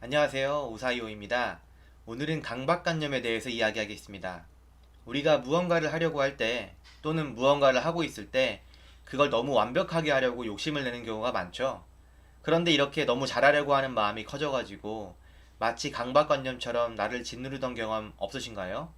안녕하세요. 오사이오입니다. 오늘은 강박관념에 대해서 이야기하겠습니다. 우리가 무언가를 하려고 할 때 또는 무언가를 하고 있을 때 그걸 너무 완벽하게 하려고 욕심을 내는 경우가 많죠. 그런데 이렇게 너무 잘하려고 하는 마음이 커져가지고 마치 강박관념처럼 나를 짓누르던 경험 없으신가요?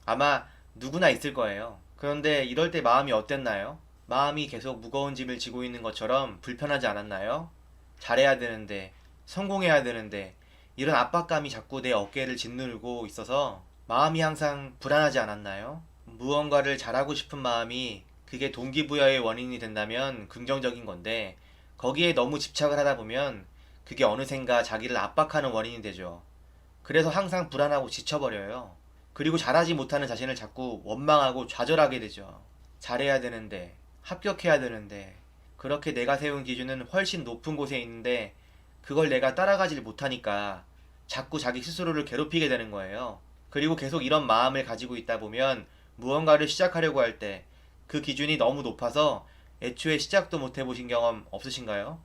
아마 누구나 있을 거예요. 그런데 이럴 때 마음이 어땠나요? 마음이 계속 무거운 짐을 지고 있는 것처럼 불편하지 않았나요? 잘해야 되는데, 성공해야 되는데, 이런 압박감이 자꾸 내 어깨를 짓누르고 있어서 마음이 항상 불안하지 않았나요? 무언가를 잘하고 싶은 마음이 그게 동기부여의 원인이 된다면 긍정적인 건데, 거기에 너무 집착을 하다 보면 그게 어느샌가 자기를 압박하는 원인이 되죠. 그래서 항상 불안하고 지쳐버려요. 그리고 잘하지 못하는 자신을 자꾸 원망하고 좌절하게 되죠. 잘해야 되는데, 합격해야 되는데, 그렇게 내가 세운 기준은 훨씬 높은 곳에 있는데, 그걸 내가 따라가질 못하니까 자꾸 자기 스스로를 괴롭히게 되는 거예요. 그리고 계속 이런 마음을 가지고 있다 보면 무언가를 시작하려고 할 때 그 기준이 너무 높아서 애초에 시작도 못 해보신 경험 없으신가요?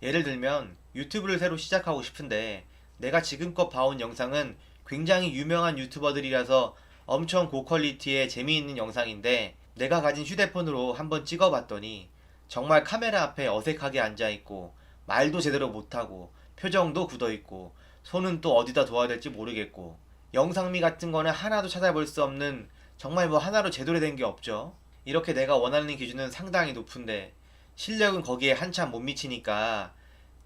예를 들면 유튜브를 새로 시작하고 싶은데 내가 지금껏 봐온 영상은 굉장히 유명한 유튜버들이라서 엄청 고퀄리티의 재미있는 영상인데 내가 가진 휴대폰으로 한번 찍어봤더니 정말 카메라 앞에 어색하게 앉아있고 말도 제대로 못하고 표정도 굳어있고 손은 또 어디다 둬야 될지 모르겠고 영상미 같은 거는 하나도 찾아볼 수 없는 정말 뭐 하나로 제대로 된 게 없죠. 이렇게 내가 원하는 기준은 상당히 높은데 실력은 거기에 한참 못 미치니까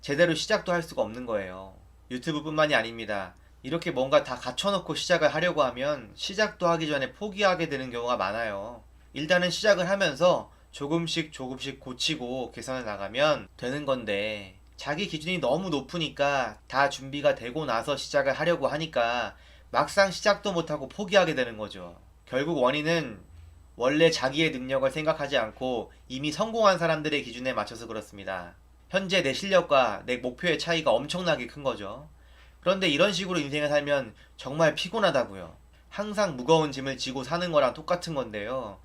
제대로 시작도 할 수가 없는 거예요. 유튜브뿐만이 아닙니다. 이렇게 뭔가 다 갖춰놓고 시작을 하려고 하면 시작도 하기 전에 포기하게 되는 경우가 많아요. 일단은 시작을 하면서 조금씩 조금씩 고치고 개선해 나가면 되는 건데 자기 기준이 너무 높으니까 다 준비가 되고 나서 시작을 하려고 하니까 막상 시작도 못하고 포기하게 되는 거죠. 결국 원인은 원래 자기의 능력을 생각하지 않고 이미 성공한 사람들의 기준에 맞춰서 그렇습니다. 현재 내 실력과 내 목표의 차이가 엄청나게 큰 거죠. 그런데 이런 식으로 인생을 살면 정말 피곤하다고요. 항상 무거운 짐을 지고 사는 거랑 똑같은 건데요.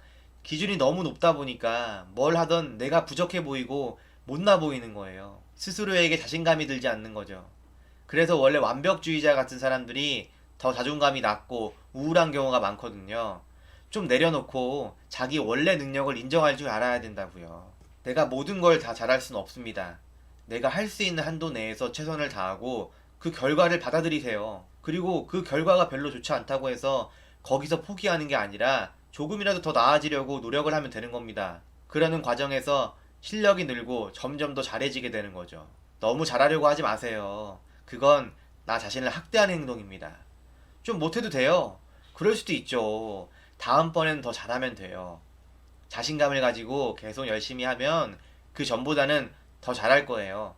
기준이 너무 높다 보니까 뭘 하던 내가 부족해 보이고 못나 보이는 거예요. 스스로에게 자신감이 들지 않는 거죠. 그래서 원래 완벽주의자 같은 사람들이 더 자존감이 낮고 우울한 경우가 많거든요. 좀 내려놓고 자기 원래 능력을 인정할 줄 알아야 된다고요. 내가 모든 걸 다 잘할 수는 없습니다. 내가 할 수 있는 한도 내에서 최선을 다하고 그 결과를 받아들이세요. 그리고 그 결과가 별로 좋지 않다고 해서 거기서 포기하는 게 아니라 조금이라도 더 나아지려고 노력을 하면 되는 겁니다. 그러는 과정에서 실력이 늘고 점점 더 잘해지게 되는 거죠. 너무 잘하려고 하지 마세요. 그건 나 자신을 학대하는 행동입니다. 좀 못해도 돼요. 그럴 수도 있죠. 다음번엔 더 잘하면 돼요. 자신감을 가지고 계속 열심히 하면 그 전보다는 더 잘할 거예요.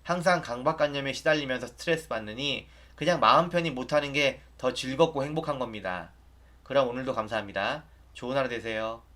항상 강박관념에 시달리면서 스트레스 받느니 그냥 마음 편히 못하는 게 더 즐겁고 행복한 겁니다. 그럼 오늘도 감사합니다. 좋은 하루 되세요.